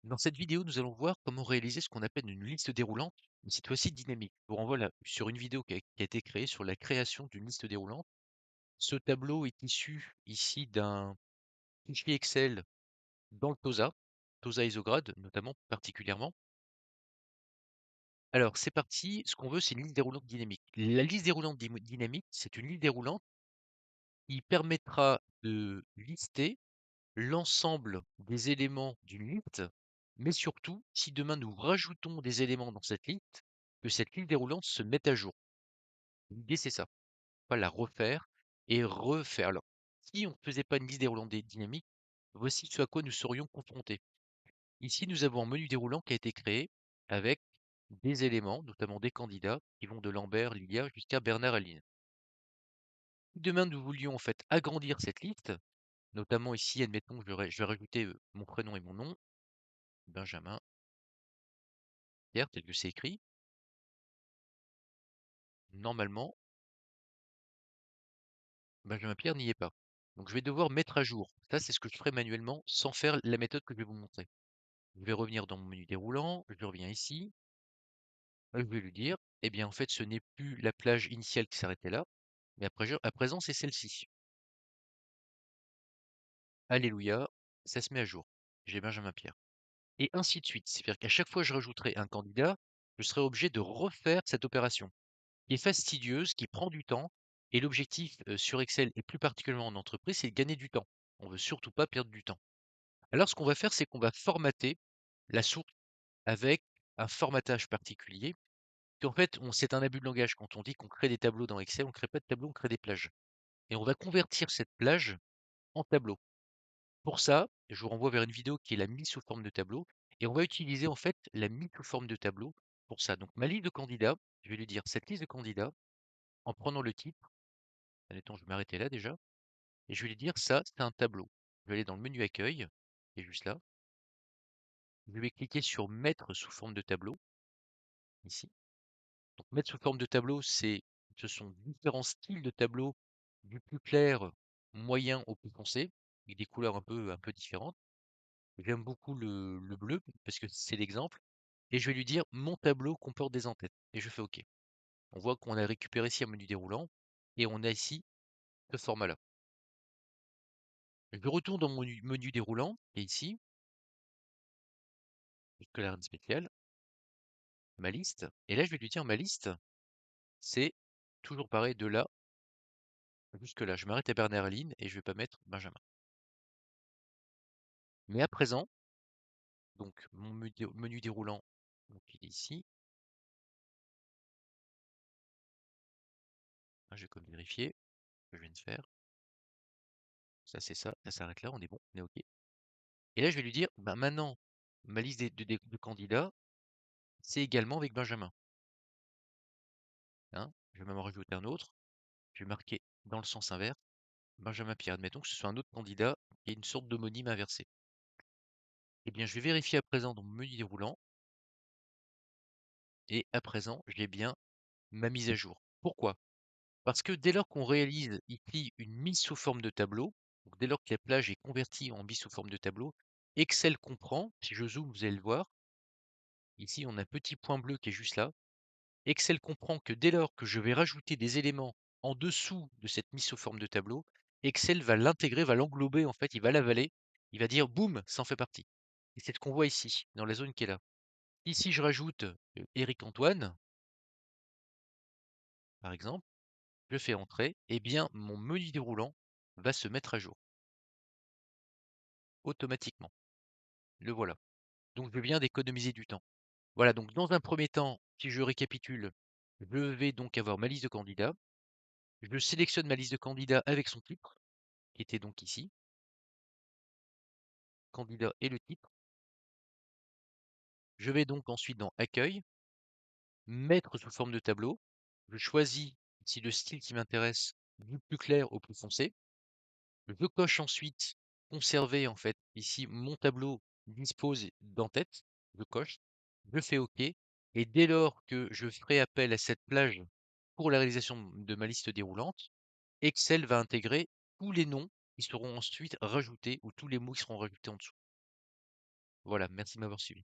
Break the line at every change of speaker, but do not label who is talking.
Dans cette vidéo, nous allons voir comment réaliser ce qu'on appelle une liste déroulante, mais cette fois-ci dynamique. Je vous renvoie sur une vidéo qui a été créée sur la création d'une liste déroulante. Ce tableau est issu ici d'un fichier Excel dans le TOSA Isograde notamment particulièrement. Alors c'est parti, ce qu'on veut c'est une liste déroulante dynamique. La liste déroulante dynamique, c'est une liste déroulante qui permettra de lister l'ensemble des éléments d'une liste, mais surtout, si demain nous rajoutons des éléments dans cette liste, que cette liste déroulante se mette à jour. L'idée, c'est ça, pas la refaire et refaire. Alors, si on ne faisait pas une liste déroulante dynamique, voici ce à quoi nous serions confrontés. Ici, nous avons un menu déroulant qui a été créé avec des éléments, notamment des candidats, qui vont de Lambert, Lilia, jusqu'à Bernard Aline. Si demain nous voulions en fait agrandir cette liste, notamment ici, admettons, je vais rajouter mon prénom et mon nom, Benjamin, Pierre, tel que c'est écrit. Normalement, Benjamin Pierre n'y est pas. Donc je vais devoir mettre à jour. Ça, c'est ce que je ferai manuellement sans faire la méthode que je vais vous montrer. Je vais revenir dans mon menu déroulant, je reviens ici, je vais lui dire, eh bien en fait ce n'est plus la plage initiale qui s'arrêtait là, mais à présent c'est celle-ci. Alléluia, ça se met à jour. J'ai Benjamin Pierre. Et ainsi de suite. C'est-à-dire qu'à chaque fois que je rajouterai un candidat, je serai obligé de refaire cette opération, qui est fastidieuse, qui prend du temps, et l'objectif sur Excel, et plus particulièrement en entreprise, c'est de gagner du temps. On veut surtout pas perdre du temps. Alors ce qu'on va faire, c'est qu'on va formater la source avec un formatage particulier. Puis en fait, c'est un abus de langage quand on dit qu'on crée des tableaux dans Excel, on ne crée pas de tableaux, on crée des plages. Et on va convertir cette plage en tableau. Pour ça, je vous renvoie vers une vidéo qui est la mise sous forme de tableau. Et on va utiliser en fait la mise sous forme de tableau pour ça. Donc ma liste de candidats, je vais lui dire cette liste de candidats en prenant le titre. Admettons, je vais m'arrêter là déjà. Et je vais lui dire ça, c'est un tableau. Je vais aller dans le menu accueil, qui est juste là. Je vais cliquer sur mettre sous forme de tableau, ici. Donc mettre sous forme de tableau, ce sont différents styles de tableau, du plus clair, moyen au plus foncé, avec des couleurs un peu différentes. J'aime beaucoup le bleu parce que c'est l'exemple. Et je vais lui dire mon tableau comporte des entêtes. Et je fais OK. On voit qu'on a récupéré ici un menu déroulant et on a ici ce format-là. Je retourne dans mon menu déroulant et ici, scolaire spécial, ma liste. Et là, je vais lui dire ma liste, c'est toujours pareil de là jusque là. Je m'arrête à Bernard Aline et je vais pas mettre Benjamin. Mais à présent, donc mon menu déroulant, donc il est ici. Ah, je vais comme vérifier ce que je viens de faire. Ça, c'est ça. Ça s'arrête là. On est bon. On est OK. Et là, je vais lui dire, bah, maintenant, ma liste de candidats, c'est également avec Benjamin. Hein. Je vais même en rajouter un autre. Je vais marquer dans le sens inverse, Benjamin Pierre. Admettons que ce soit un autre candidat et une sorte d'homonyme inversé. Eh bien, je vais vérifier à présent dans mon menu déroulant. Et à présent, j'ai bien ma mise à jour. Pourquoi? Parce que dès lors qu'on réalise ici une mise sous forme de tableau, donc dès lors que la plage est convertie en mise sous forme de tableau, Excel comprend, si je zoome, vous allez le voir, ici on a un petit point bleu qui est juste là. Excel comprend que dès lors que je vais rajouter des éléments en dessous de cette mise sous forme de tableau, Excel va l'intégrer, va l'englober, en fait, il va l'avaler, il va dire boum, ça en fait partie. Et c'est ce qu'on voit ici, dans la zone qui est là. Ici, je rajoute Éric Antoine, par exemple, je fais entrer, et bien mon menu déroulant va se mettre à jour automatiquement. Le voilà. Donc je viens d'économiser du temps. Voilà, donc dans un premier temps, si je récapitule, je vais donc avoir ma liste de candidats. Je sélectionne ma liste de candidats avec son titre, qui était donc ici, candidat et le titre. Je vais donc ensuite dans Accueil, mettre sous forme de tableau. Je choisis si le style qui m'intéresse du plus clair au plus foncé. Je coche ensuite conserver en fait ici mon tableau dispose d'en-tête. Je coche, je fais OK. Et dès lors que je ferai appel à cette plage pour la réalisation de ma liste déroulante, Excel va intégrer tous les noms qui seront ensuite rajoutés ou tous les mots qui seront rajoutés en dessous. Voilà, merci de m'avoir suivi.